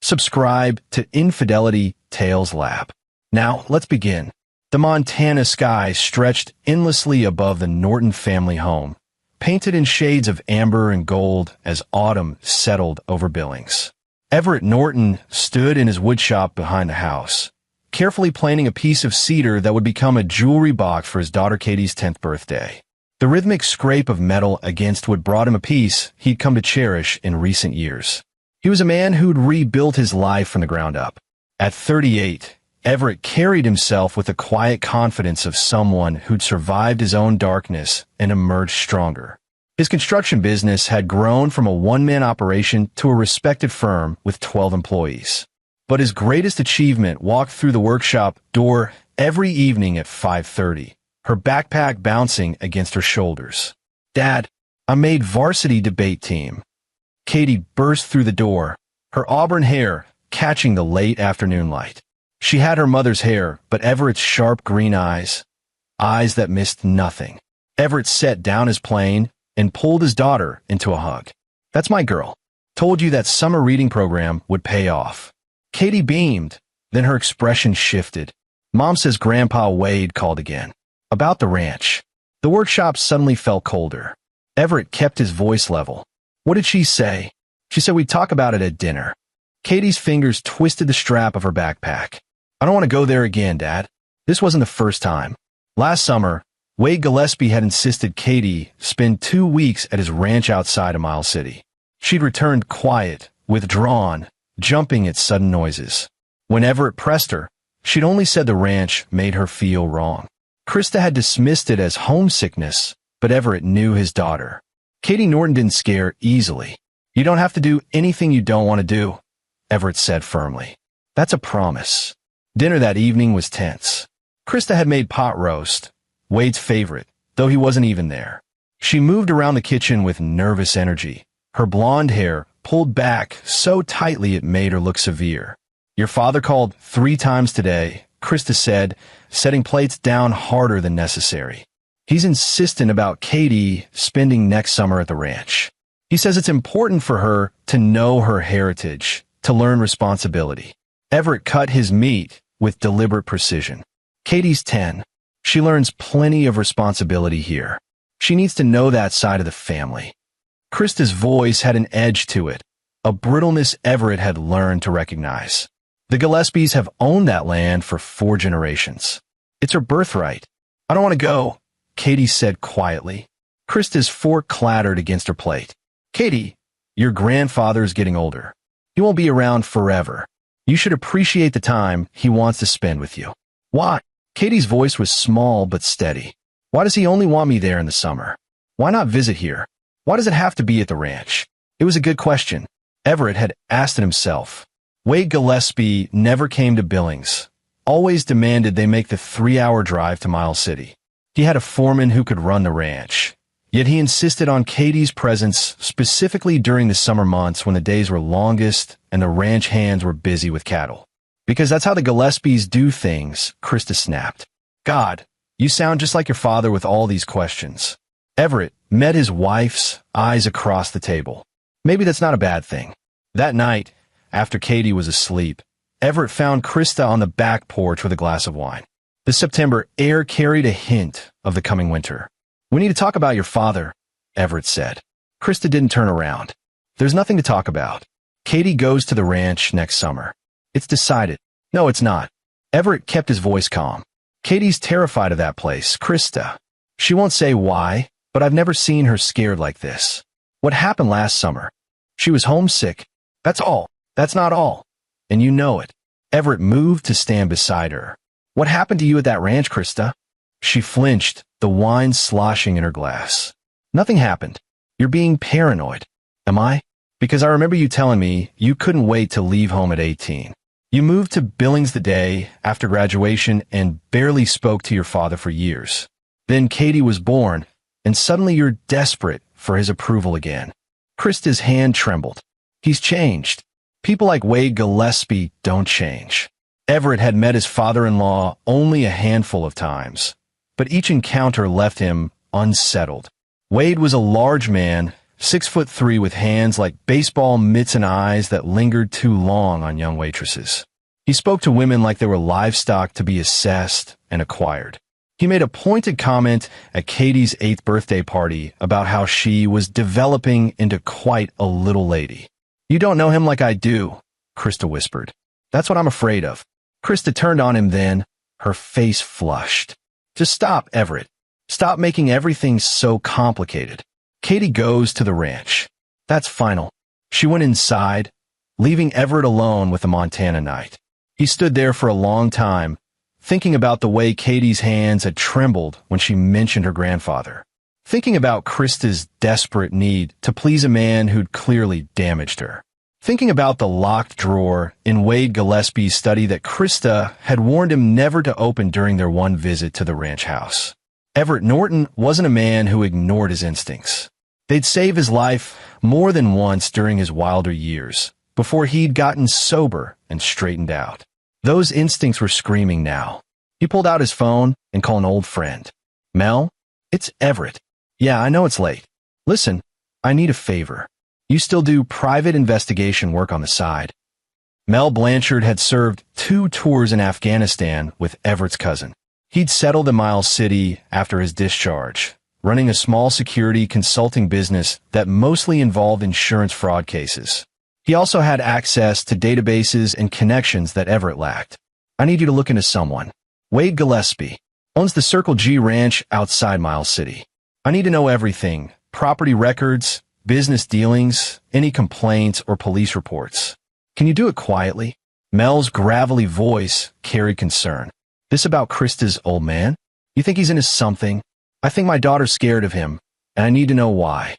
Subscribe to Infidelity Tales Lab. Now, let's begin. The Montana sky stretched endlessly above the Norton family home, painted in shades of amber and gold as autumn settled over Billings. Everett Norton stood in his woodshop behind the house, carefully planning a piece of cedar that would become a jewelry box for his daughter Katie's 10th birthday. The rhythmic scrape of metal against what brought him a peace he'd come to cherish in recent years. He was a man who'd rebuilt his life from the ground up. At 38, Everett carried himself with the quiet confidence of someone who'd survived his own darkness and emerged stronger. His construction business had grown from a one-man operation to a respected firm with 12 employees. But his greatest achievement walked through the workshop door every evening at 5:30, her backpack bouncing against her shoulders. "Dad, I made varsity debate team." Katie burst through the door, her auburn hair catching the late afternoon light. She had her mother's hair, but Everett's sharp green eyes that missed nothing. Everett set down his plane and pulled his daughter into a hug. "That's my girl. Told you that summer reading program would pay off." Katie beamed, then her expression shifted. "Mom says Grandpa Wade called again. About the ranch." The workshop suddenly felt colder. Everett kept his voice level. "What did she say?" "She said we'd talk about it at dinner." Katie's fingers twisted the strap of her backpack. "I don't want to go there again, Dad. This wasn't the first time. Last summer, Wade Gillespie had insisted Katie spend 2 weeks at his ranch outside of Miles City. She'd returned quiet, withdrawn, jumping at sudden noises. When Everett pressed her, she'd only said the ranch made her feel wrong. Krista had dismissed it as homesickness, but Everett knew his daughter. Katie Norton didn't scare easily. "You don't have to do anything you don't want to do," Everett said firmly. "That's a promise." Dinner that evening was tense. Krista had made pot roast, Wade's favorite, though he wasn't even there. She moved around the kitchen with nervous energy, her blonde hair pulled back so tightly it made her look severe. "Your father called 3 times today," Krista said, setting plates down harder than necessary. "He's insistent about Katie spending next summer at the ranch. He says it's important for her to know her heritage, to learn responsibility." Everett cut his meat with deliberate precision. "Katie's 10. She learns plenty of responsibility here. She needs to know that side of the family." Krista's voice had an edge to it, a brittleness Everett had learned to recognize. "The Gillespies have owned that land for 4 generations. It's her birthright." "I don't want to go," Katie said quietly. Krista's fork clattered against her plate. "Katie, your grandfather's getting older. He won't be around forever. You should appreciate the time he wants to spend with you." "Why?" Katie's voice was small but steady. "Why does he only want me there in the summer? Why not visit here? Why does it have to be at the ranch?" It was a good question. Everett had asked it himself. Wade Gillespie never came to Billings, always demanded they make the 3-hour drive to Miles City. He had a foreman who could run the ranch, yet he insisted on Katie's presence specifically during the summer months when the days were longest and the ranch hands were busy with cattle. "Because that's how the Gillespies do things," Krista snapped. "God, you sound just like your father with all these questions." Everett met his wife's eyes across the table. Maybe that's not a bad thing. That night, after Katie was asleep, Everett found Krista on the back porch with a glass of wine. The September air carried a hint of the coming winter. "We need to talk about your father," Everett said. Krista didn't turn around. "There's nothing to talk about. Katie goes to the ranch next summer. It's decided." "No, it's not." Everett kept his voice calm. "Katie's terrified of that place, Krista. She won't say why, but I've never seen her scared like this. What happened last summer? She was homesick. That's all. That's not all. And you know it." Everett moved to stand beside her. "What happened to you at that ranch, Krista?" She flinched, the wine sloshing in her glass. "Nothing happened. You're being paranoid." "Am I? Because I remember you telling me you couldn't wait to leave home at 18. You moved to Billings the day after graduation and barely spoke to your father for years. Then Katie was born, and suddenly you're desperate for his approval again." Krista's hand trembled. "He's changed. People like Wade Gillespie don't change." Everett had met his father-in-law only a handful of times, but each encounter left him unsettled. Wade was a large man, 6'3" with hands like baseball mitts and eyes that lingered too long on young waitresses. He spoke to women like they were livestock to be assessed and acquired. He made a pointed comment at Katie's 8th birthday party about how she was developing into quite a little lady. "You don't know him like I do," Krista whispered. "That's what I'm afraid of." Krista turned on him then, her face flushed. "Just stop, Everett. Stop making everything so complicated." Katie goes to the ranch. That's final. She went inside, leaving Everett alone with the Montana night. He stood there for a long time, thinking about the way Katie's hands had trembled when she mentioned her grandfather, thinking about Krista's desperate need to please a man who'd clearly damaged her, thinking about the locked drawer in Wade Gillespie's study that Krista had warned him never to open during their one visit to the ranch house. Everett Norton wasn't a man who ignored his instincts. They'd save his life more than once during his wilder years, before he'd gotten sober and straightened out. Those instincts were screaming now. He pulled out his phone and called an old friend. "Mel, it's Everett. Yeah, I know it's late. Listen, I need a favor. You still do private investigation work on the side." Mel Blanchard had served 2 tours in Afghanistan with Everett's cousin. He'd settled in Miles City after his discharge, running a small security consulting business that mostly involved insurance fraud cases. He also had access to databases and connections that Everett lacked. "I need you to look into someone. Wade Gillespie owns the Circle G Ranch outside Miles City. I need to know everything: property records, business dealings, any complaints or police reports. Can you do it quietly?" Mel's gravelly voice carried concern. "This about Krista's old man? You think he's into something? I think my daughter's scared of him, and I need to know why.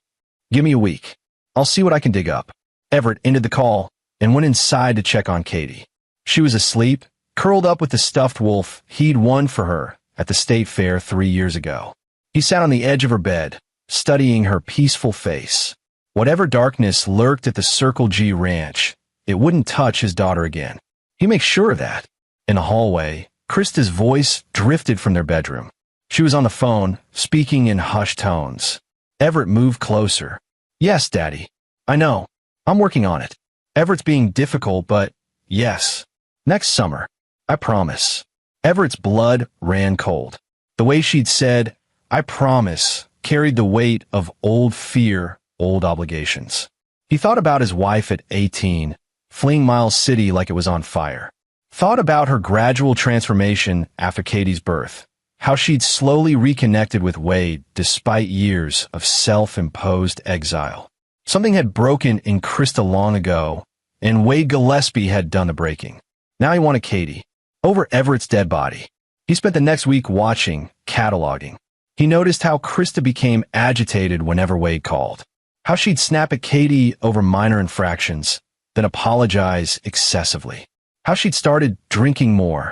Give me a week. I'll see what I can dig up." Everett ended the call and went inside to check on Katie. She was asleep, curled up with the stuffed wolf he'd won for her at the state fair 3 years ago. He sat on the edge of her bed, studying her peaceful face. Whatever darkness lurked at the Circle G Ranch, it wouldn't touch his daughter again. He makes sure of that. In the hallway, Krista's voice drifted from their bedroom. She was on the phone, speaking in hushed tones. Everett moved closer. "Yes, Daddy. I know. I'm working on it. Everett's being difficult, but yes. Next summer. I promise." Everett's blood ran cold. The way she'd said, "I promise," carried the weight of old fear, old obligations. He thought about his wife at 18, fleeing Miles City like it was on fire. Thought about her gradual transformation after Katie's birth, how she'd slowly reconnected with Wade despite years of self-imposed exile. Something had broken in Krista long ago, and Wade Gillespie had done the breaking. Now he wanted Katie, over Everett's dead body. He spent the next week watching, cataloging. He noticed how Krista became agitated whenever Wade called, how she'd snap at Katie over minor infractions, then apologize excessively, how she'd started drinking more,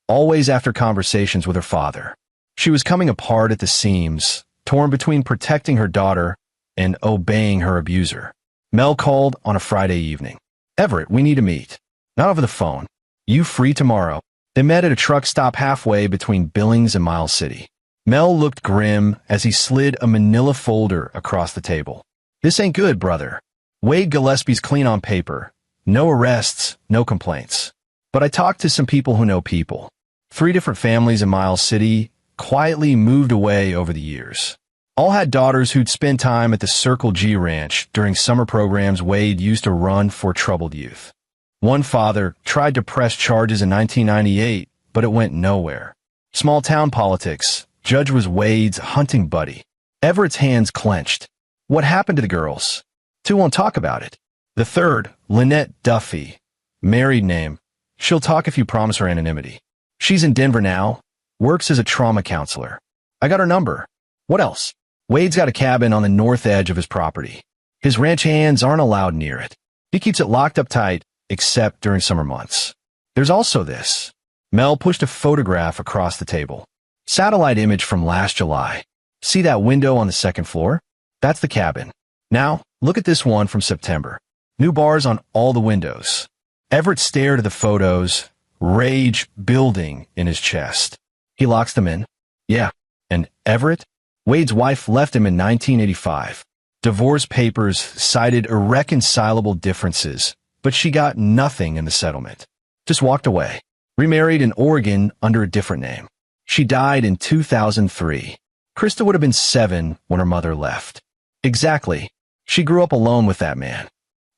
always after conversations with her father. She was coming apart at the seams, torn between protecting her daughter and obeying her abuser. Mel called on a Friday evening. "Everett, we need to meet. Not over the phone. You free tomorrow?" They met at a truck stop halfway between Billings and Miles City. Mel looked grim as he slid a manila folder across the table. "This ain't good, brother. Wade Gillespie's clean on paper. No arrests, no complaints. But I talked to some people who know people. 3 different families in Miles City quietly moved away over the years. All had daughters who'd spend time at the Circle G Ranch during summer programs Wade used to run for troubled youth. One father tried to press charges in 1998, but it went nowhere. Small town politics. Judge was Wade's hunting buddy. Everett's hands clenched. What happened to the girls? 2 won't talk about it. The third, Lynette Duffy, married name. She'll talk if you promise her anonymity. She's in Denver now, works as a trauma counselor. I got her number. What else? Wade's got a cabin on the north edge of his property. His ranch hands aren't allowed near it. He keeps it locked up tight, except during summer months. There's also this." Mel pushed a photograph across the table. "Satellite image from last July. See that window on the 2nd floor? That's the cabin. Now, look at this one from September. New bars on all the windows." Everett stared at the photos, rage building in his chest. "He locks them in?" "Yeah. And Everett? Wade's wife left him in 1985. Divorce papers cited irreconcilable differences, but she got nothing in the settlement. Just walked away. Remarried in Oregon under a different name. She died in 2003. Krista would have been 7 when her mother left. Exactly. She grew up alone with that man.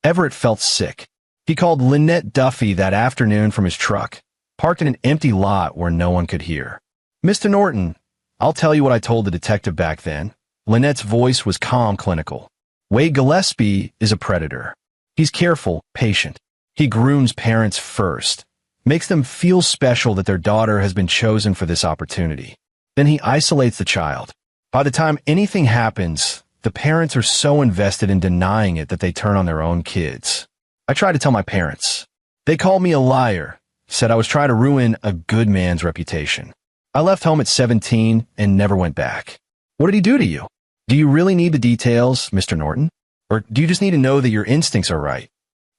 Everett felt sick. He called Lynette Duffy that afternoon from his truck, parked in an empty lot where no one could hear. "Mr. Norton, I'll tell you what I told the detective back then." Lynette's voice was calm, clinical. "Wade Gillespie is a predator. He's careful, patient. He grooms parents first, makes them feel special that their daughter has been chosen for this opportunity. Then he isolates the child. By the time anything happens, the parents are so invested in denying it that they turn on their own kids. I tried to tell my parents. They called me a liar, said I was trying to ruin a good man's reputation. I left home at 17 and never went back." What did he do to you? Do you really need the details, Mr. Norton? Or do you just need to know that your instincts are right?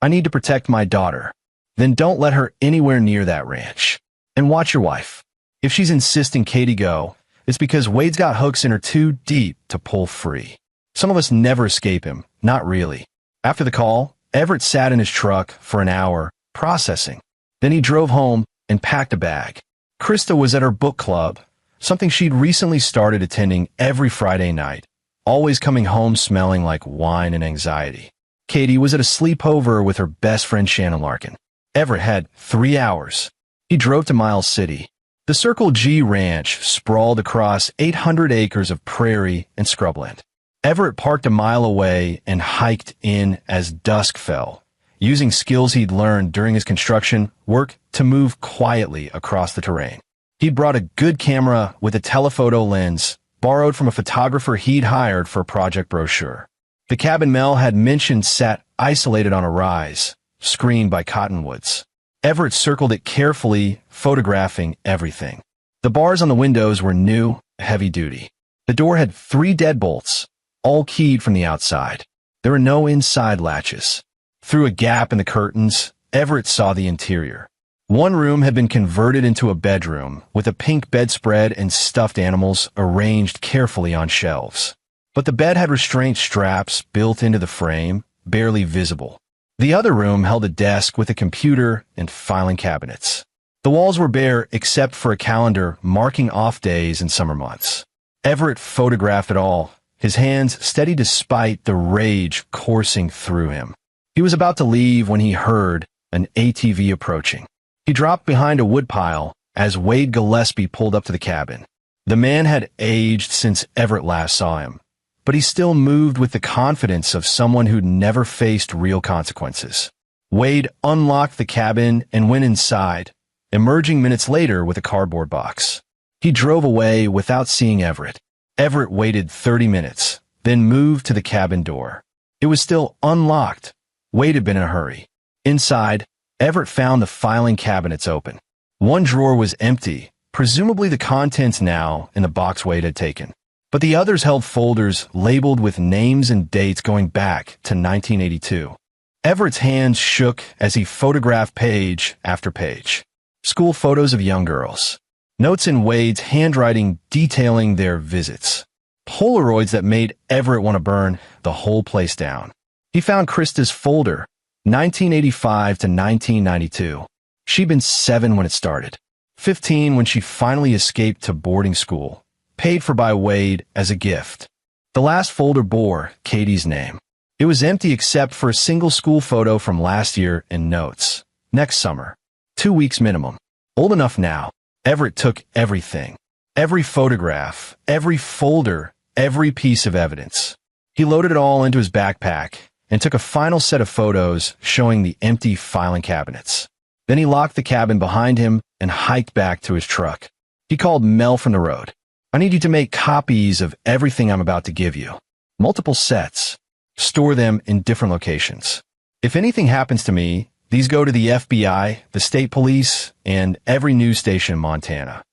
I need to protect my daughter. Then don't let her anywhere near that ranch. And watch your wife. If she's insisting Katie go, it's because Wade's got hooks in her too deep to pull free. Some of us never escape him, not really. After the call, Everett sat in his truck for an hour, processing. Then he drove home and packed a bag. Krista was at her book club, something she'd recently started attending every Friday night, always coming home smelling like wine and anxiety. Katie was at a sleepover with her best friend Shannon Larkin. Everett had 3 hours. He drove to Miles City. The Circle G Ranch sprawled across 800 acres of prairie and scrubland. Everett parked a mile away and hiked in as dusk fell, using skills he'd learned during his construction work to move quietly across the terrain. He'd brought a good camera with a telephoto lens, borrowed from a photographer he'd hired for a project brochure. The cabin Mel had mentioned sat isolated on a rise, screened by cottonwoods. Everett circled it carefully, photographing everything. The bars on the windows were new, heavy-duty. The door had 3 deadbolts, all keyed from the outside. There were no inside latches. Through a gap in the curtains, Everett saw the interior. One room had been converted into a bedroom, with a pink bedspread and stuffed animals arranged carefully on shelves. But the bed had restraint straps built into the frame, barely visible. The other room held a desk with a computer and filing cabinets. The walls were bare except for a calendar marking off days and summer months. Everett photographed it all, his hands steady despite the rage coursing through him. He was about to leave when he heard an ATV approaching. He dropped behind a woodpile as Wade Gillespie pulled up to the cabin. The man had aged since Everett last saw him, but he still moved with the confidence of someone who'd never faced real consequences. Wade unlocked the cabin and went inside, emerging minutes later with a cardboard box. He drove away without seeing Everett. Everett waited 30 minutes, then moved to the cabin door. It was still unlocked. Wade had been in a hurry. Inside, Everett found the filing cabinets open. One drawer was empty, presumably the contents now in the box Wade had taken. But the others held folders labeled with names and dates going back to 1982. Everett's hands shook as he photographed page after page. School photos of young girls. Notes in Wade's handwriting detailing their visits. Polaroids that made Everett want to burn the whole place down. He found Krista's folder, 1985 to 1992. She'd been 7 when it started. 15 when she finally escaped to boarding school, paid for by Wade as a gift. The last folder bore Katie's name. It was empty except for a single school photo from last year and notes. Next summer. 2 weeks minimum. Old enough now. Everett took everything. Every photograph, every folder, every piece of evidence. He loaded it all into his backpack and took a final set of photos showing the empty filing cabinets. Then he locked the cabin behind him and hiked back to his truck. He called Mel from the road. I need you to make copies of everything I'm about to give you. Multiple sets. Store them in different locations. If anything happens to me, these go to the FBI, the state police, and every news station in Montana.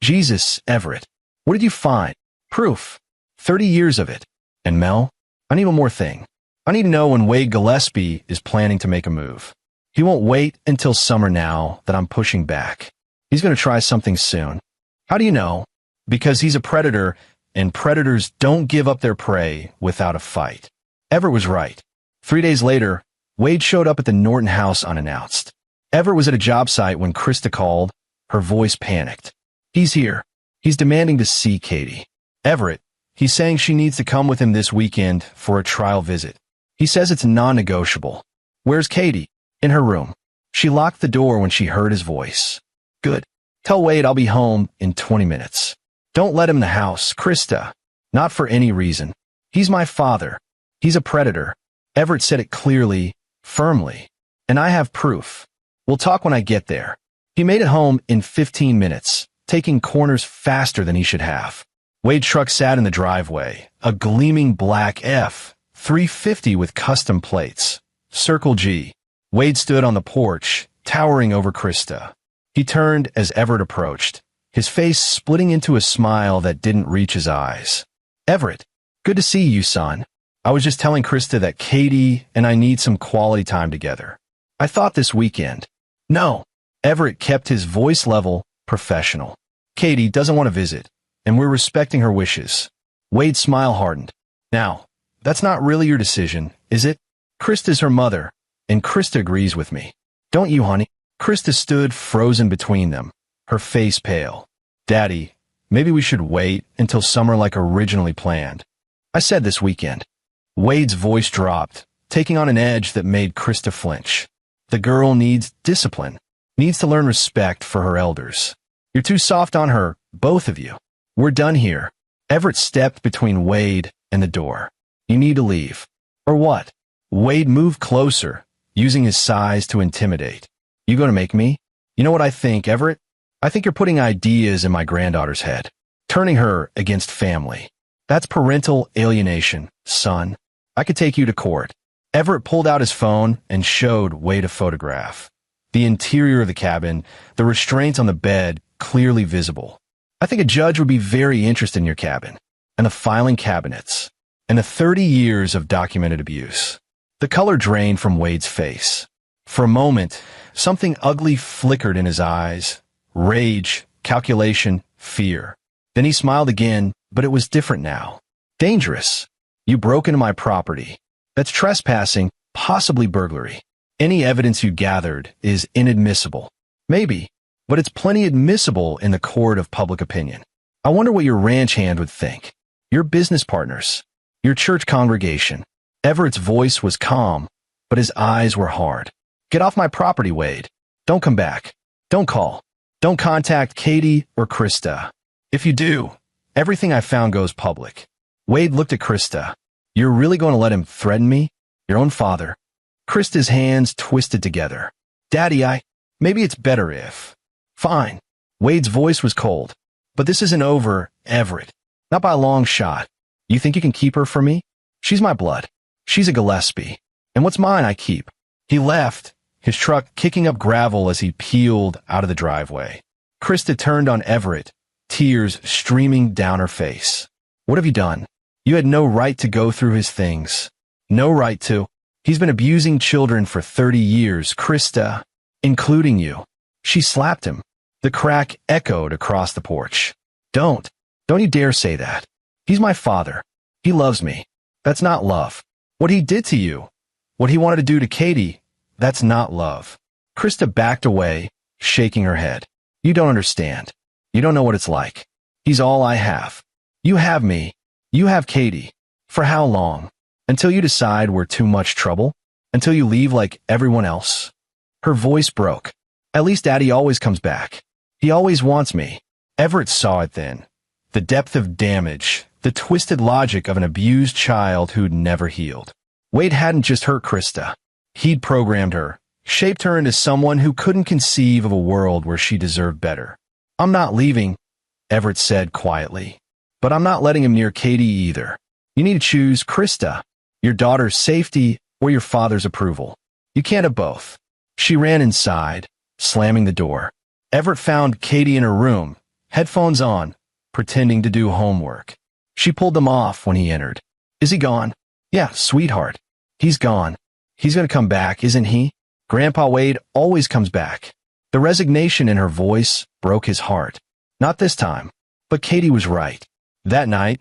Jesus, Everett. What did you find? Proof. 30 years of it. And Mel, I need one more thing. I need to know when Wade Gillespie is planning to make a move. He won't wait until summer now that I'm pushing back. He's going to try something soon. How do you know? Because he's a predator, and predators don't give up their prey without a fight. Everett was right. 3 days later, Wade showed up at the Norton house unannounced. Everett was at a job site when Krista called, her voice panicked. He's here. He's demanding to see Katie. Everett, he's saying she needs to come with him this weekend for a trial visit. He says it's non-negotiable. Where's Katie? In her room. She locked the door when she heard his voice. Good. Tell Wade I'll be home in 20 minutes. Don't let him in the house, Krista. Not for any reason. He's my father. He's a predator. Everett said it clearly, firmly. And I have proof. We'll talk when I get there. He made it home in 15 minutes, taking corners faster than he should have. Wade's truck sat in the driveway, a gleaming black F-350 with custom plates. Circle G. Wade stood on the porch, towering over Krista. He turned as Everett approached, his face splitting into a smile that didn't reach his eyes. Everett, good to see you, son. I was just telling Krista that Katie and I need some quality time together. I thought this weekend. No. Everett kept his voice level, professional. Katie doesn't want to visit, and we're respecting her wishes. Wade's smile hardened. Now, that's not really your decision, is it? Krista's her mother, and Krista agrees with me. Don't you, honey? Krista stood frozen between them, her face pale. Daddy, maybe we should wait until summer like originally planned. I said this weekend. Wade's voice dropped, taking on an edge that made Krista flinch. The girl needs discipline, needs to learn respect for her elders. You're too soft on her, both of you. We're done here. Everett stepped between Wade and the door. You need to leave. Or what? Wade moved closer, using his size to intimidate. You gonna make me? You know what I think, Everett? I think you're putting ideas in my granddaughter's head, turning her against family. That's parental alienation, son. I could take you to court. Everett pulled out his phone and showed Wade a photograph. The interior of the cabin, the restraints on the bed, clearly visible. I think a judge would be very interested in your cabin, and the filing cabinets, and the 30 years of documented abuse. The color drained from Wade's face. For a moment, something ugly flickered in his eyes. Rage, calculation, fear. Then he smiled again, but it was different now. Dangerous. You broke into my property. That's trespassing, possibly burglary. Any evidence you gathered is inadmissible. Maybe, but it's plenty admissible in the court of public opinion. I wonder what your ranch hand would think. Your business partners. Your church congregation. Everett's voice was calm, but his eyes were hard. Get off my property, Wade. Don't come back. Don't call. Don't contact Katie or Krista. If you do, everything I found goes public. Wade looked at Krista. You're really going to let him threaten me? Your own father? Krista's hands twisted together. Daddy, maybe it's better if. Fine. Wade's voice was cold. But this isn't over, Everett. Not by a long shot. You think you can keep her for me? She's my blood. She's a Gillespie. And what's mine I keep. He left, his truck kicking up gravel as he peeled out of the driveway. Krista turned on Everett, tears streaming down her face. What have you done? You had no right to go through his things. No right to. He's been abusing children for 30 years, Krista, including you. She slapped him. The crack echoed across the porch. Don't you dare say that. He's my father. He loves me. That's not love. What he did to you, what he wanted to do to Katie, that's not love. Krista backed away, shaking her head. You don't understand. You don't know what it's like. He's all I have. You have me. You have Katie. For how long? Until you decide we're too much trouble? Until you leave like everyone else? Her voice broke. At least Daddy always comes back. He always wants me. Everett saw it then. The depth of damage, the twisted logic of an abused child who'd never healed. Wade hadn't just hurt Krista. He'd programmed her, shaped her into someone who couldn't conceive of a world where she deserved better. I'm not leaving, Everett said quietly. But I'm not letting him near Katie either. You need to choose Krista, your daughter's safety or your father's approval. You can't have both. She ran inside, slamming the door. Everett found Katie in her room, headphones on, pretending to do homework. She pulled them off when he entered. Is he gone? Yeah, sweetheart. He's gone. He's going to come back, isn't he? Grandpa Wade always comes back. The resignation in her voice broke his heart. Not this time. But Katie was right. That night,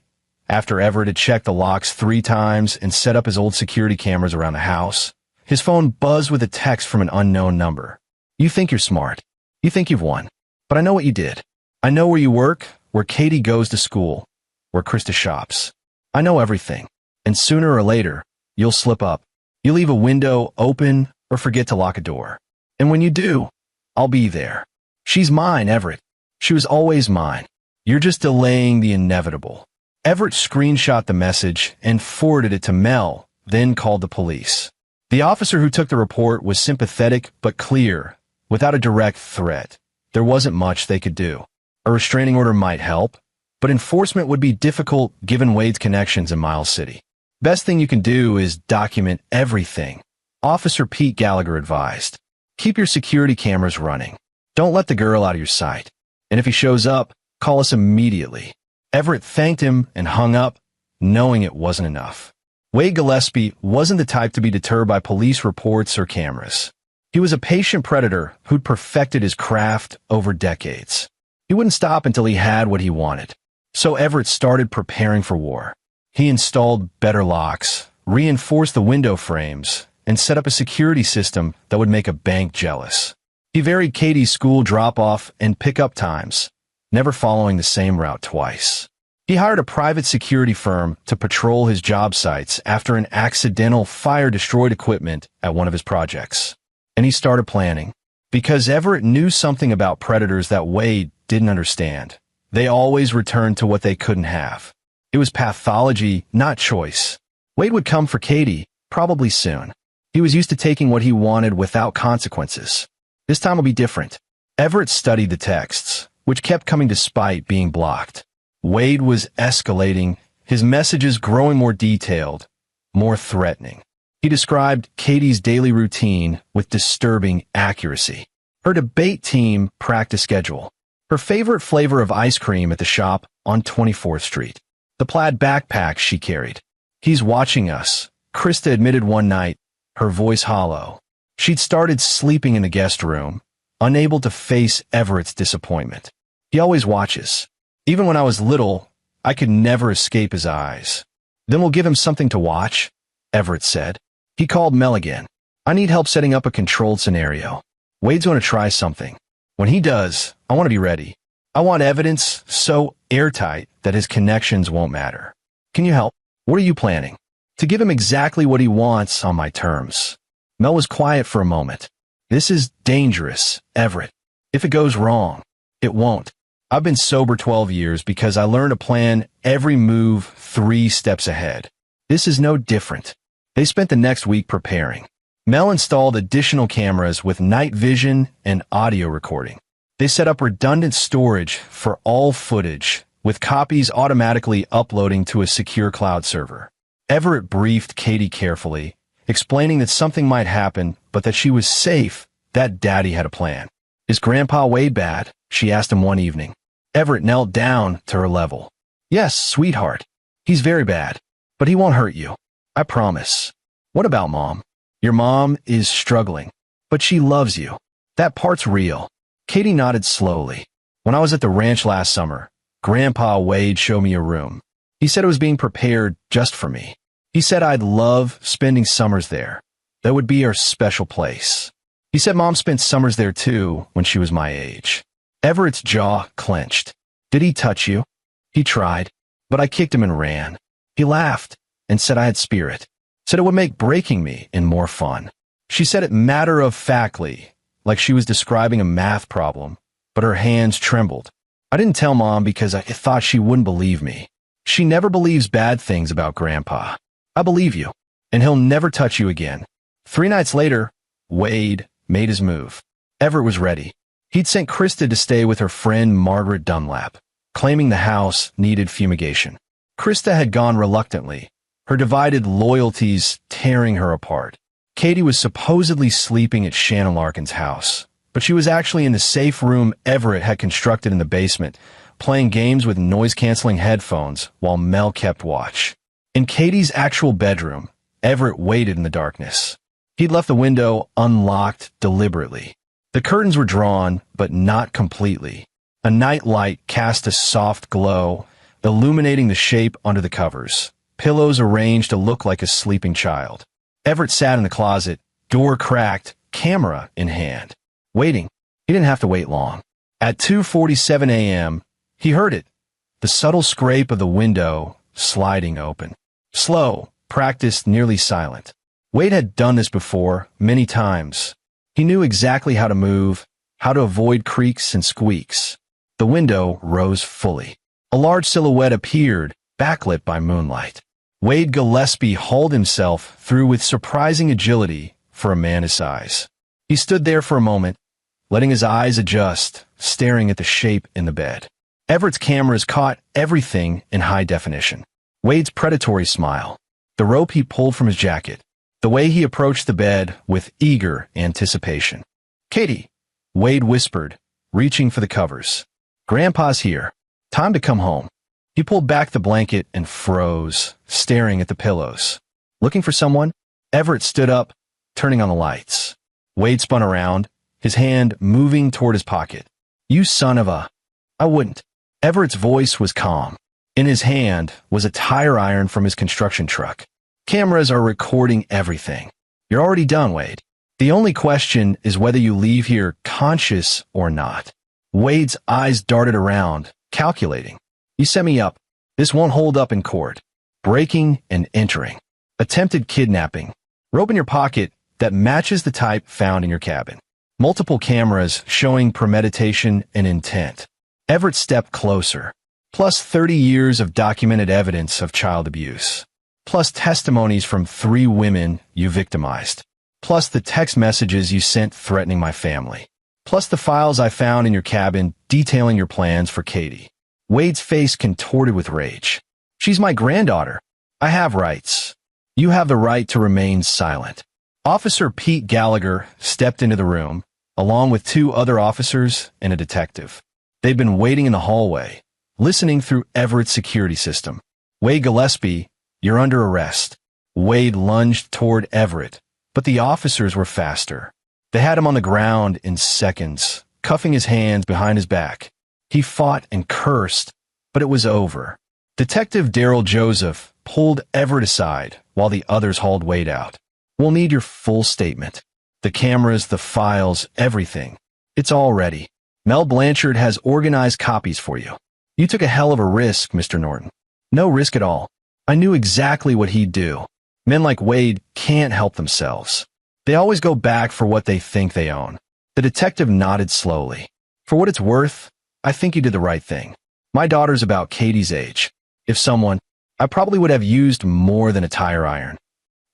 After Everett had checked the locks 3 times and set up his old security cameras around the house, his phone buzzed with a text from an unknown number. "You think you're smart. You think you've won. But I know what you did. I know where you work, where Katie goes to school, where Krista shops. I know everything. And sooner or later, you'll slip up. You'll leave a window open or forget to lock a door. And when you do, I'll be there. She's mine, Everett. She was always mine. You're just delaying the inevitable." Everett screenshot the message and forwarded it to Mel, then called the police. The officer who took the report was sympathetic but clear, without a direct threat. There wasn't much they could do. A restraining order might help, but enforcement would be difficult given Wade's connections in Miles City. "Best thing you can do is document everything," Officer Pete Gallagher advised. "Keep your security cameras running. Don't let the girl out of your sight. And if he shows up, call us immediately." Everett thanked him and hung up, knowing it wasn't enough. Wade Gillespie wasn't the type to be deterred by police reports or cameras. He was a patient predator who'd perfected his craft over decades. He wouldn't stop until he had what he wanted. So Everett started preparing for war. He installed better locks, reinforced the window frames, and set up a security system that would make a bank jealous. He varied Katie's school drop-off and pick-up times, never following the same route twice. He hired a private security firm to patrol his job sites after an accidental fire destroyed equipment at one of his projects. And he started planning. Because Everett knew something about predators that Wade didn't understand. They always returned to what they couldn't have. It was pathology, not choice. Wade would come for Katie, probably soon. He was used to taking what he wanted without consequences. This time will be different. Everett studied the texts, which kept coming despite being blocked. Wade was escalating, his messages growing more detailed, more threatening. He described Katie's daily routine with disturbing accuracy. Her debate team practice schedule. Her favorite flavor of ice cream at the shop on 24th Street. The plaid backpack she carried. "He's watching us," Krista admitted one night, her voice hollow. She'd started sleeping in the guest room, unable to face Everett's disappointment. "He always watches. Even when I was little, I could never escape his eyes." "Then we'll give him something to watch," Everett said. He called Mel again. "I need help setting up a controlled scenario. Wade's going to try something. When he does, I want to be ready. I want evidence so airtight that his connections won't matter. Can you help? What are you planning?" "To give him exactly what he wants on my terms." Mel was quiet for a moment. "This is dangerous, Everett. If it goes wrong, it won't. I've been sober 12 years because I learned to plan every move 3 steps ahead. This is no different." They spent the next week preparing. Mel installed additional cameras with night vision and audio recording. They set up redundant storage for all footage, with copies automatically uploading to a secure cloud server. Everett briefed Katie carefully, explaining that something might happen, but that she was safe, that Daddy had a plan. "Is Grandpa Wade bad?" she asked him one evening. Everett knelt down to her level. "Yes, sweetheart. He's very bad, but he won't hurt you. I promise." "What about Mom?" "Your mom is struggling, but she loves you. That part's real." Katie nodded slowly. "When I was at the ranch last summer, Grandpa Wade showed me a room. He said it was being prepared just for me. He said I'd love spending summers there. That would be our special place. He said Mom spent summers there too when she was my age." Everett's jaw clenched. "Did he touch you?" "He tried, but I kicked him and ran. He laughed and said I had spirit. Said it would make breaking me in more fun." She said it matter-of-factly, like she was describing a math problem, but her hands trembled. "I didn't tell Mom because I thought she wouldn't believe me. She never believes bad things about Grandpa. I believe you, and he'll never touch you again." 3 nights later, Wade made his move. Everett was ready. He'd sent Krista to stay with her friend Margaret Dunlap, claiming the house needed fumigation. Krista had gone reluctantly, her divided loyalties tearing her apart. Katie was supposedly sleeping at Shannon Larkin's house, but she was actually in the safe room Everett had constructed in the basement, playing games with noise-canceling headphones while Mel kept watch. In Katie's actual bedroom, Everett waited in the darkness. He'd left the window unlocked deliberately. The curtains were drawn, but not completely. A night light cast a soft glow, illuminating the shape under the covers, pillows arranged to look like a sleeping child. Everett sat in the closet, door cracked, camera in hand. Waiting. He didn't have to wait long. At 2:47 a.m., he heard it. The subtle scrape of the window sliding open. Slow, practiced, nearly silent. Wade had done this before, many times. He knew exactly how to move, how to avoid creaks and squeaks. The window rose fully. A large silhouette appeared, backlit by moonlight. Wade Gillespie hauled himself through with surprising agility for a man his size. He stood there for a moment, letting his eyes adjust, staring at the shape in the bed. Everett's cameras caught everything in high definition. Wade's predatory smile, the rope he pulled from his jacket, the way he approached the bed with eager anticipation. "Katie," Wade whispered, reaching for the covers. "Grandpa's here. Time to come home." He pulled back the blanket and froze, staring at the pillows. Looking for someone? Everett stood up, turning on the lights. Wade spun around, his hand moving toward his pocket. "You son of a—" "I wouldn't." Everett's voice was calm. In his hand was a tire iron from his construction truck. "Cameras are recording everything. You're already done, Wade. The only question is whether you leave here conscious or not." Wade's eyes darted around, calculating. "You set me up. This won't hold up in court. Breaking and entering. Attempted kidnapping. Rope in your pocket that matches the type found in your cabin. Multiple cameras showing premeditation and intent." Everett stepped closer. Plus 30 years of documented evidence of child abuse. Plus testimonies from 3 women you victimized. Plus the text messages you sent threatening my family. Plus the files I found in your cabin detailing your plans for Katie. Wade's face contorted with rage. "She's my granddaughter. I have rights. You have the right to remain silent." Officer Pete Gallagher stepped into the room, along with 2 other officers and a detective. They'd been waiting in the hallway, listening through Everett's security system. "Wade Gillespie, you're under arrest." Wade lunged toward Everett, but the officers were faster. They had him on the ground in seconds, cuffing his hands behind his back. He fought and cursed, but it was over. Detective Darrell Joseph pulled Everett aside while the others hauled Wade out. "We'll need your full statement. The cameras, the files, everything. It's all ready. Mel Blanchard has organized copies for you. You took a hell of a risk, Mr. Norton." "No risk at all. I knew exactly what he'd do. Men like Wade can't help themselves. They always go back for what they think they own." The detective nodded slowly. "For what it's worth, I think you did the right thing. My daughter's about Katie's age. If someone, I probably would have used more than a tire iron."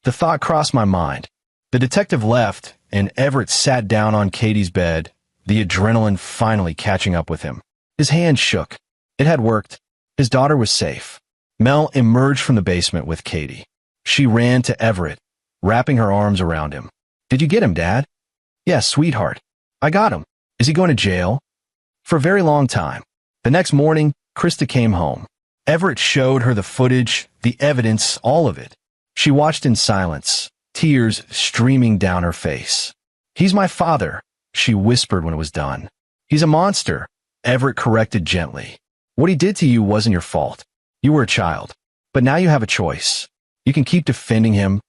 The thought crossed my mind. The detective left, and Everett sat down on Katie's bed, the adrenaline finally catching up with him. His hand shook. It had worked. His daughter was safe. Mel emerged from the basement with Katie. She ran to Everett, wrapping her arms around him. "Did you get him, Dad?" "Yes, sweetheart. I got him." "Is he going to jail?" "For a very long time." The next morning, Krista came home. Everett showed her the footage, the evidence, all of it. She watched in silence, tears streaming down her face. "He's my father," she whispered when it was done. "He's a monster," Everett corrected gently. "What he did to you wasn't your fault. You were a child. But now you have a choice. You can keep defending him,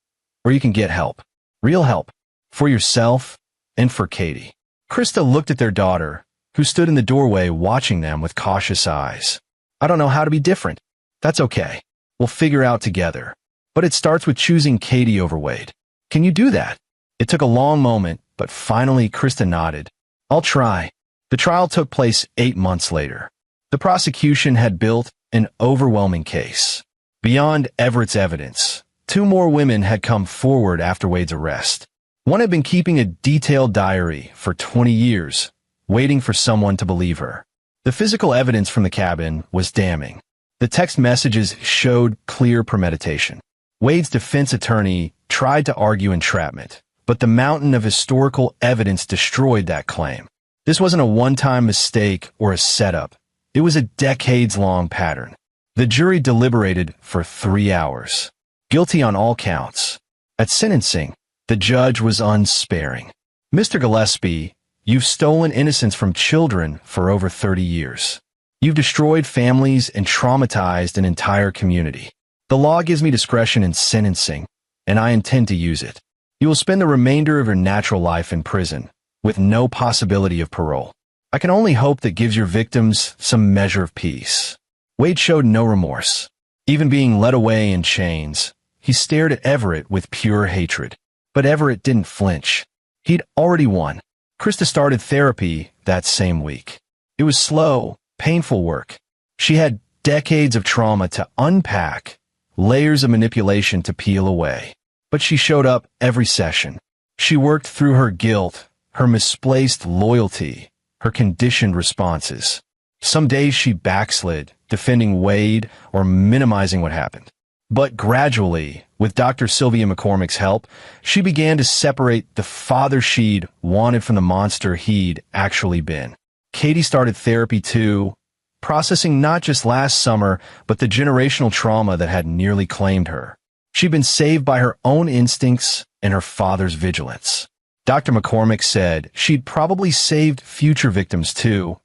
or you can get help. Real help. For yourself and for Katie." Krista looked at their daughter, who stood in the doorway watching them with cautious eyes. "I don't know how to be different. That's okay. We'll figure out together. But it starts with choosing Katie over Wade. Can you do that?" It took a long moment, but finally Krista nodded. "I'll try." The trial took place 8 months later. The prosecution had built an overwhelming case. Beyond Everett's evidence, 2 more women had come forward after Wade's arrest. One had been keeping a detailed diary for 20 years, waiting for someone to believe her. The physical evidence from the cabin was damning. The text messages showed clear premeditation. Wade's defense attorney tried to argue entrapment, but the mountain of historical evidence destroyed that claim. This wasn't a one-time mistake or a setup. It was a decades-long pattern. The jury deliberated for 3 hours. Guilty on all counts. At sentencing, the judge was unsparing. "Mr. Gillespie, you've stolen innocence from children for over 30 years. You've destroyed families and traumatized an entire community. The law gives me discretion in sentencing, and I intend to use it. You will spend the remainder of your natural life in prison, with no possibility of parole. I can only hope that gives your victims some measure of peace. Wade showed no remorse. Even being led away in chains, he stared at Everett with pure hatred. But Everett didn't flinch. He'd already won. Krista started therapy that same week. It was slow, painful work. She had decades of trauma to unpack, layers of manipulation to peel away. But she showed up every session. She worked through her guilt, her misplaced loyalty, her conditioned responses. Some days she backslid, defending Wade or minimizing what happened. But gradually, with Dr. Sylvia McCormick's help, she began to separate the father she'd wanted from the monster he'd actually been. Katie started therapy too, processing not just last summer, but the generational trauma that had nearly claimed her. She'd been saved by her own instincts and her father's vigilance. Dr. McCormick said she'd probably saved future victims too.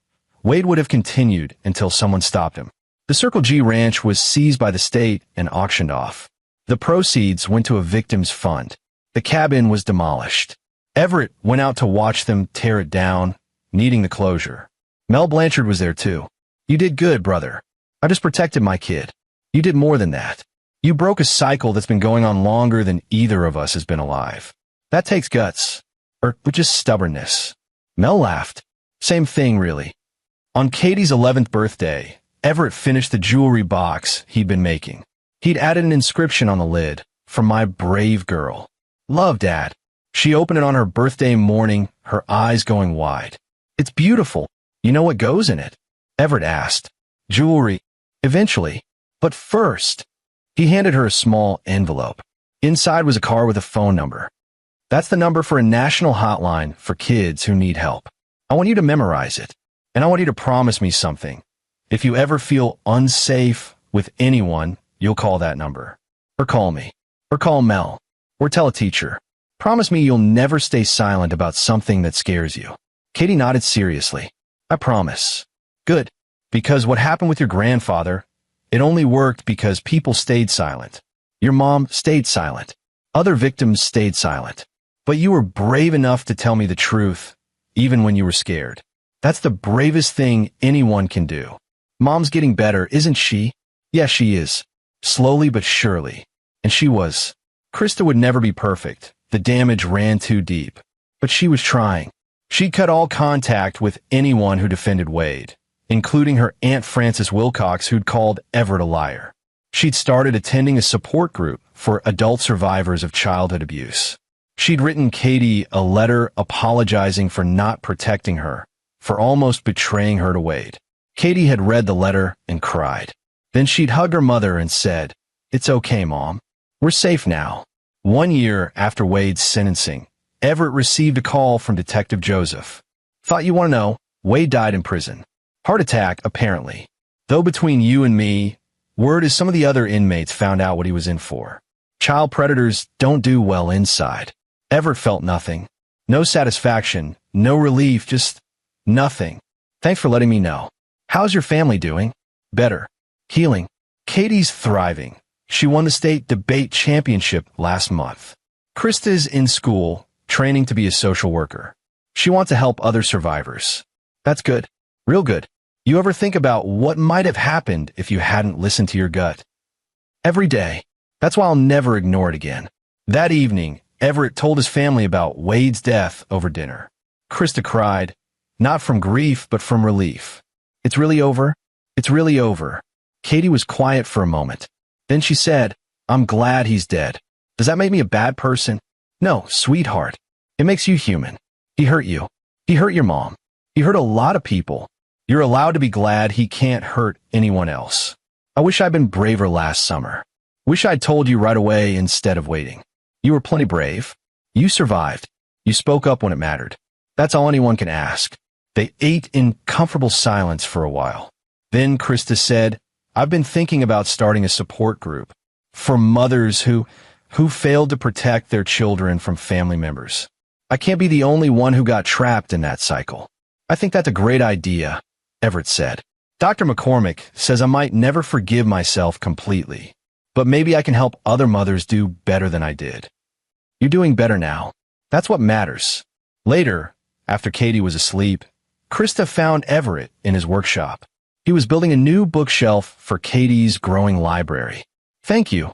Wade would have continued until someone stopped him. The Circle G ranch was seized by the state and auctioned off. The proceeds went to a victims fund. The cabin was demolished. Everett went out to watch them tear it down, needing the closure. Mel Blanchard was there too. You did good, brother. I just protected my kid. You did more than that. You broke a cycle that's been going on longer than either of us has been alive. That takes guts. Or just stubbornness. Mel laughed. Same thing, really. On Katie's 11th birthday, Everett finished the jewelry box he'd been making. He'd added an inscription on the lid, "For my brave girl. Love, Dad." She opened it on her birthday morning, her eyes going wide. "It's beautiful. You know what goes in it?" Everett asked. "Jewelry. Eventually. But first." He handed her a small envelope. Inside was a card with a phone number. "That's the number for a national hotline for kids who need help. I want you to memorize it. And I want you to promise me something. If you ever feel unsafe with anyone, you'll call that number. Or call me. Or call Mel. Or tell a teacher. Promise me you'll never stay silent about something that scares you." Katie nodded seriously. "I promise." "Good. Because what happened with your grandfather, it only worked because people stayed silent. Your mom stayed silent. Other victims stayed silent. But you were brave enough to tell me the truth, even when you were scared. That's the bravest thing anyone can do. Mom's getting better, isn't she?" "Yes, she is. Slowly but surely." And she was. Krista would never be perfect. The damage ran too deep. But she was trying. She'd cut all contact with anyone who defended Wade, including her Aunt Frances Wilcox, who'd called Everett a liar. She'd started attending a support group for adult survivors of childhood abuse. She'd written Katie a letter apologizing for not protecting her, for almost betraying her to Wade. Katie had read the letter and cried. Then she'd hugged her mother and said, "It's okay, Mom. We're safe now." 1 year after Wade's sentencing, Everett received a call from Detective Joseph. "Thought you want to know, Wade died in prison. Heart attack, apparently. Though between you and me, word is some of the other inmates found out what he was in for. Child predators don't do well inside." Everett felt nothing. No satisfaction, no relief, just nothing. "Thanks for letting me know. How's your family doing?" "Better. Healing. Katie's thriving. She won the state debate championship last month. Krista's in school, training to be a social worker. She wants to help other survivors." "That's good. Real good. You ever think about what might have happened if you hadn't listened to your gut?" "Every day. That's why I'll never ignore it again." That evening, Everett told his family about Wade's death over dinner. Krista cried, not from grief, but from relief. "It's really over? It's really over." Katie was quiet for a moment. Then she said, "I'm glad he's dead. Does that make me a bad person?" "No, sweetheart. It makes you human. He hurt you. He hurt your mom. He hurt a lot of people. You're allowed to be glad he can't hurt anyone else. I wish I'd been braver last summer. Wish I'd told you right away instead of waiting. You were plenty brave. You survived. You spoke up when it mattered. That's all anyone can ask." They ate in comfortable silence for a while. Then Krista said, "I've been thinking about starting a support group for mothers who failed to protect their children from family members. I can't be the only one who got trapped in that cycle." "I think that's a great idea," Everett said. Dr. McCormick says I might never forgive myself completely, but maybe I can help other mothers do better than I did. You're doing better now. That's what matters. Later, after Katie was asleep, Krista found Everett in his workshop. He was building a new bookshelf for Katie's growing library. "Thank you,"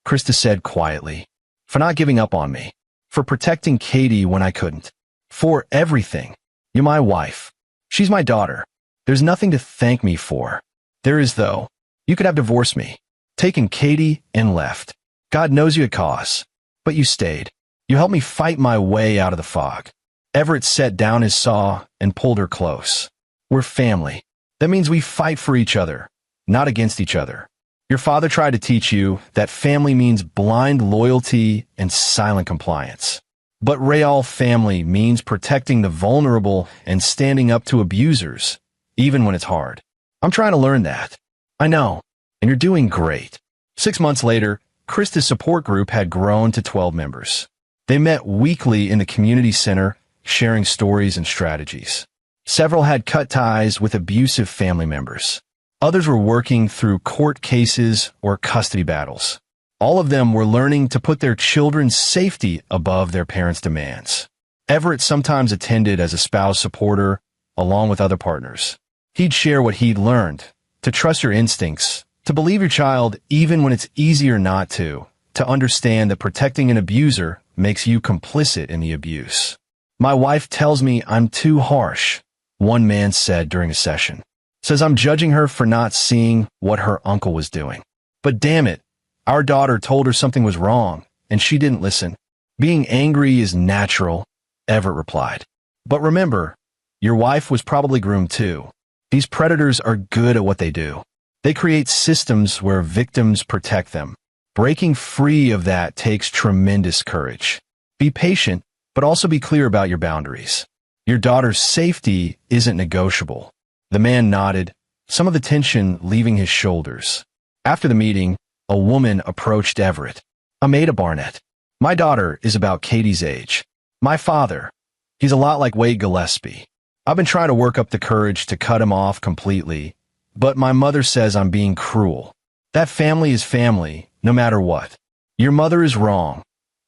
Krista said quietly, "for not giving up on me, for protecting Katie when I couldn't, for everything. You're my wife. She's my daughter. There's nothing to thank me for. There is, though. You could have divorced me, taken Katie, and left. God knows you had cause, but you stayed. You helped me fight my way out of the fog." Everett set down his saw and pulled her close. "We're family. That means we fight for each other, not against each other. Your father tried to teach you that family means blind loyalty and silent compliance. But real family means protecting the vulnerable and standing up to abusers, even when it's hard. I'm trying to learn that. I know, and you're doing great." 6 months later, Krista's support group had grown to 12 members. They met weekly in the community center, sharing stories and strategies. Several had cut ties with abusive family members. Others were working through court cases or custody battles. All of them were learning to put their children's safety above their parents' demands. Everett sometimes attended as a spouse supporter, along with other partners. He'd share what he'd learned, to trust your instincts, to believe your child even when it's easier not to understand that protecting an abuser makes you complicit in the abuse. "My wife tells me I'm too harsh," one man said during a session. "Says I'm judging her for not seeing what her uncle was doing. But damn it, our daughter told her something was wrong, and she didn't listen. Being angry is natural," Everett replied. "But remember, your wife was probably groomed too. These predators are good at what they do. They create systems where victims protect them. Breaking free of that takes tremendous courage. Be patient, but also be clear about your boundaries. Your daughter's safety isn't negotiable." The man nodded, some of the tension leaving his shoulders. After the meeting, a woman approached Everett. "I'm Ada Barnett. My daughter is about Katie's age. My father, he's a lot like Wade Gillespie. I've been trying to work up the courage to cut him off completely, but my mother says I'm being cruel. That family is family, no matter what." "Your mother is wrong,"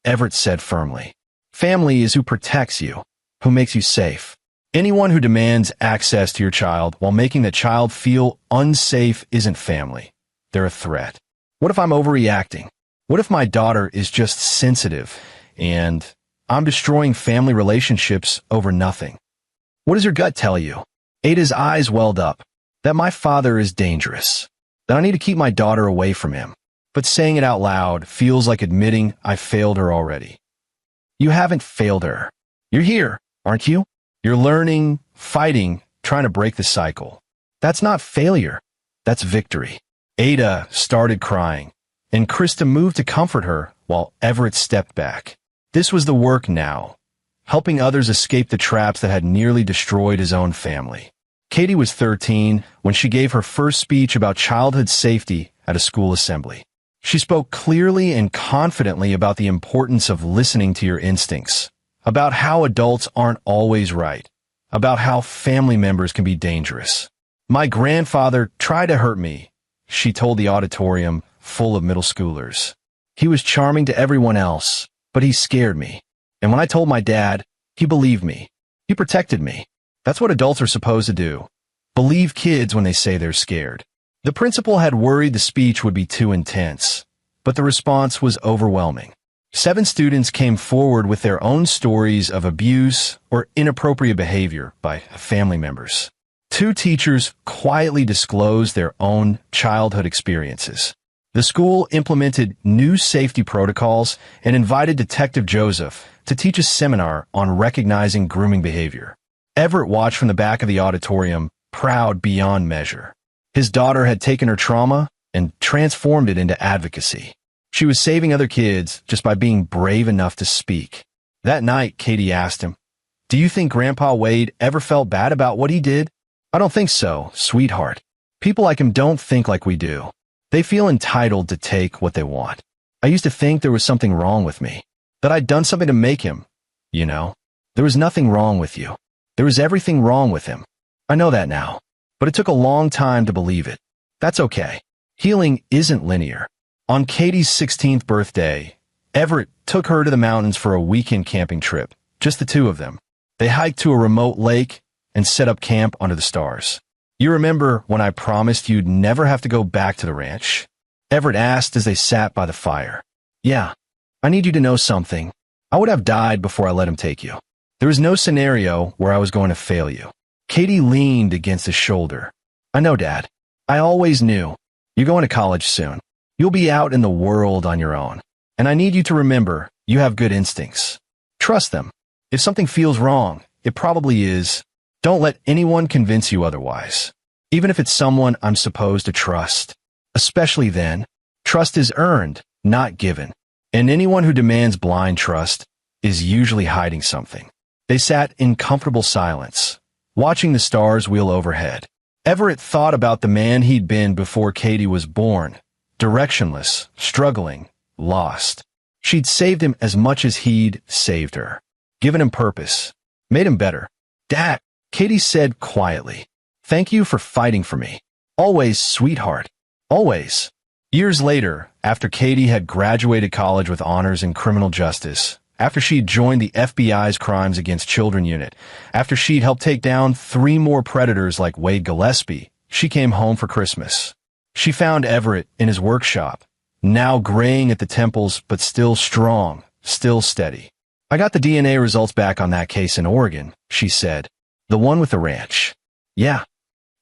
Everett said firmly. "Family is who protects you, who makes you safe. Anyone who demands access to your child while making the child feel unsafe isn't family. They're a threat. What if I'm overreacting? What if my daughter is just sensitive and I'm destroying family relationships over nothing? What does your gut tell you?" Ada's eyes welled up. "That my father is dangerous. That I need to keep my daughter away from him. But saying it out loud feels like admitting I failed her already." "You haven't failed her. You're here, aren't you? You're learning, fighting, trying to break the cycle. That's not failure. That's victory." Ada started crying, and Krista moved to comfort her while Everett stepped back. This was the work now, helping others escape the traps that had nearly destroyed his own family. Katie was 13 when she gave her first speech about childhood safety at a school assembly. She spoke clearly and confidently about the importance of listening to your instincts, about how adults aren't always right, about how family members can be dangerous. "My grandfather tried to hurt me," she told the auditorium full of middle schoolers. "He was charming to everyone else, but he scared me. And when I told my dad, he believed me. He protected me. That's what adults are supposed to do. Believe kids when they say they're scared." The principal had worried the speech would be too intense, but the response was overwhelming. 7 students came forward with their own stories of abuse or inappropriate behavior by family members. 2 teachers quietly disclosed their own childhood experiences. The school implemented new safety protocols and invited Detective Joseph to teach a seminar on recognizing grooming behavior. Everett watched from the back of the auditorium, proud beyond measure. His daughter had taken her trauma and transformed it into advocacy. She was saving other kids just by being brave enough to speak. That night, Katie asked him, "Do you think Grandpa Wade ever felt bad about what he did?" "I don't think so, sweetheart. People like him don't think like we do. They feel entitled to take what they want. I used to think there was something wrong with me, that I'd done something to make him. There was nothing wrong with you. There was everything wrong with him. I know that now. but it took a long time to believe it. That's okay. Healing isn't linear. On Katie's 16th birthday, Everett took her to the mountains for a weekend camping trip, just the two of them. They hiked to a remote lake and set up camp under the stars. "You remember when I promised you'd never have to go back to the ranch?" Everett asked as they sat by the fire. "Yeah. I need you to know something. I would have died before I let him take you. There was no scenario where I was going to fail you." Katie leaned against his shoulder. "I know, Dad. I always knew. You're going to college soon. You'll be out in the world on your own. And I need you to remember, you have good instincts. Trust them. If something feels wrong, it probably is. Don't let anyone convince you otherwise. Even if it's someone I'm supposed to trust. Especially then, trust is earned, not given. And anyone who demands blind trust is usually hiding something." They sat in comfortable silence, watching the stars wheel overhead. Everett thought about the man he'd been before Katie was born, directionless, struggling, lost. She'd saved him as much as he'd saved her, given him purpose, made him better. "Dad," Katie said quietly, "thank you for fighting for me. Always, sweetheart. Always." Years later, after Katie had graduated college with honors in criminal justice, after she'd joined the FBI's Crimes Against Children unit, after she'd helped take down 3 more predators like Wade Gillespie, she came home for Christmas. She found Everett in his workshop, now graying at the temples but still strong, still steady. "I got the DNA results back on that case in Oregon," she said. "The one with the ranch." "Yeah.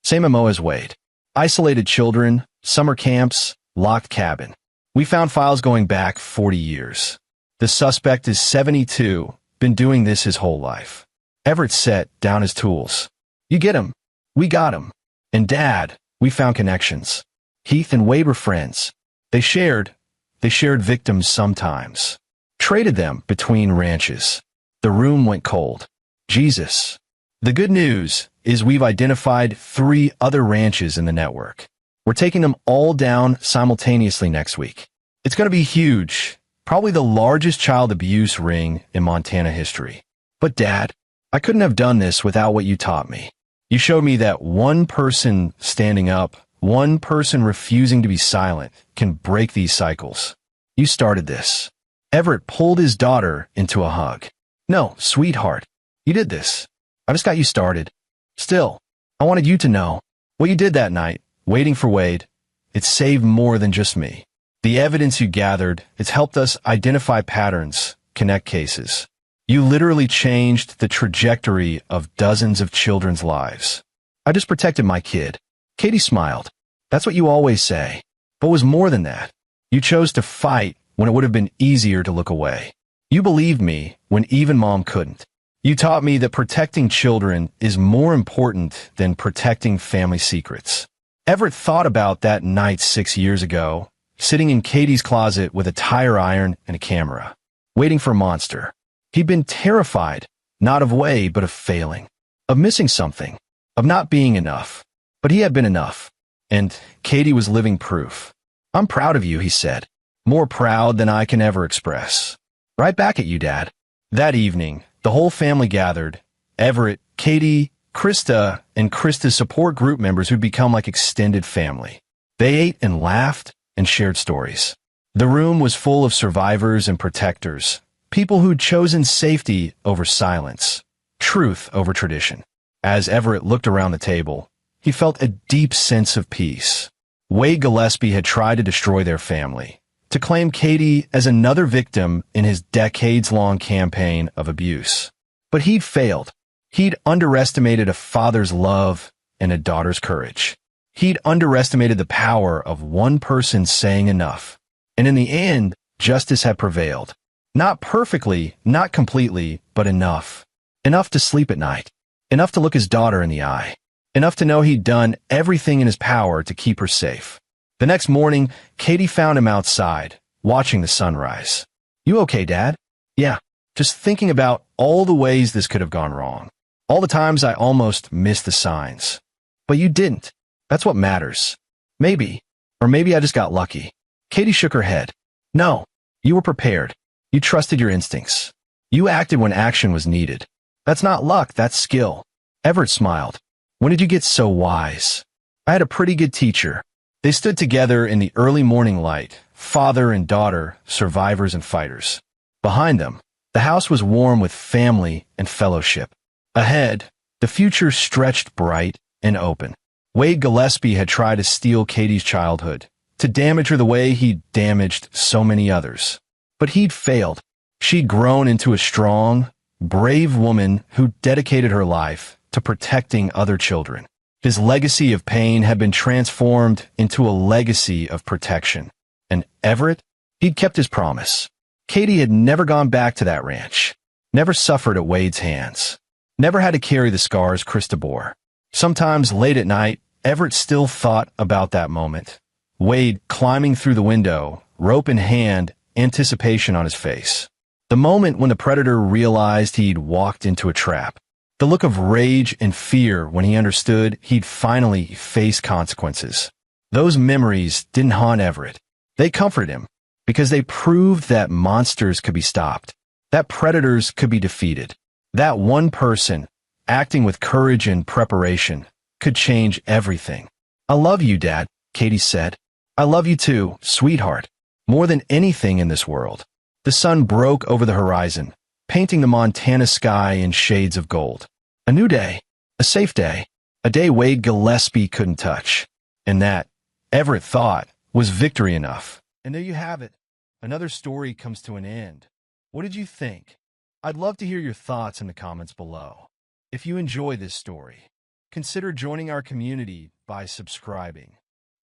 Same MO as Wade. Isolated children, summer camps, locked cabin. We found files going back 40 years. The suspect is 72, been doing this his whole life." Everett set down his tools. "You get him. We got him. And Dad, we found connections. Heath and Wade were friends. They shared victims sometimes. Traded them between ranches." The room went cold. "Jesus. The good news is we've identified 3 other ranches in the network. We're taking them all down simultaneously next week. It's going to be huge, probably the largest child abuse ring in Montana history. But Dad, I couldn't have done this without what you taught me. You showed me that one person standing up, one person refusing to be silent, can break these cycles. You started this." Everett pulled his daughter into a hug. "No, sweetheart, you did this. I just got you started. Still, I wanted you to know what you did that night, waiting for Wade. It saved more than just me. The evidence you gathered, it's helped us identify patterns, connect cases. You literally changed the trajectory of dozens of children's lives. I just protected my kid." Katie smiled. "That's what you always say. But it was more than that. You chose to fight when it would have been easier to look away. You believed me when even Mom couldn't. You taught me that protecting children is more important than protecting family secrets." Everett thought about that night 6 years ago, sitting in Katie's closet with a tire iron and a camera, waiting for a monster. He'd been terrified, not of Wade, but of failing, of missing something, of not being enough. But he had been enough, and Katie was living proof. "I'm proud of you," he said, "more proud than I can ever express." "Right back at you, Dad." That evening, the whole family gathered. Everett, Katie, Krista, and Krista's support group members who'd become like extended family. They ate and laughed and shared stories. The room was full of survivors and protectors, people who'd chosen safety over silence, truth over tradition. As Everett looked around the table, he felt a deep sense of peace. Wade Gillespie had tried to destroy their family, to claim Katie as another victim in his decades-long campaign of abuse. But he'd failed. He'd underestimated a father's love and a daughter's courage. He'd underestimated the power of one person saying enough. And in the end, justice had prevailed. Not perfectly, not completely, but enough. Enough to sleep at night. Enough to look his daughter in the eye. Enough to know he'd done everything in his power to keep her safe. The next morning, Katie found him outside, watching the sunrise. "You okay, Dad?" "Yeah, just thinking about all the ways this could have gone wrong. All the times I almost missed the signs. But you didn't. That's what matters. Maybe. Or maybe I just got lucky." Katie shook her head. "No, you were prepared. You trusted your instincts. You acted when action was needed. That's not luck, that's skill." Everett smiled. When did you get so wise? I had a pretty good teacher. They stood together in the early morning light, father and daughter, survivors and fighters. Behind them, the house was warm with family and fellowship. Ahead, the future stretched bright and open. Wade Gillespie had tried to steal Katie's childhood, to damage her the way he'd damaged so many others. But he'd failed. She'd grown into a strong, brave woman who dedicated her life to protecting other children. His legacy of pain had been transformed into a legacy of protection. And Everett, he'd kept his promise. Katie had never gone back to that ranch, never suffered at Wade's hands, never had to carry the scars Krista bore. Sometimes late at night, Everett still thought about that moment. Wade climbing through the window, rope in hand, anticipation on his face. The moment when the predator realized he'd walked into a trap. The look of rage and fear when he understood he'd finally face consequences. Those memories didn't haunt Everett. They comforted him because they proved that monsters could be stopped, that predators could be defeated. That one person, acting with courage and preparation, could change everything. "I love you, Dad," Katie said. "I love you too, sweetheart, more than anything in this world." The sun broke over the horizon, painting the Montana sky in shades of gold. A new day, a safe day, a day Wade Gillespie couldn't touch. And that, Everett thought, was victory enough. And there you have it. Another story comes to an end. What did you think? I'd love to hear your thoughts in the comments below. If you enjoy this story, consider joining our community by subscribing.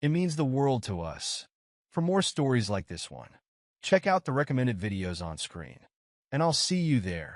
It means the world to us. For more stories like this one, check out the recommended videos on screen. And I'll see you there.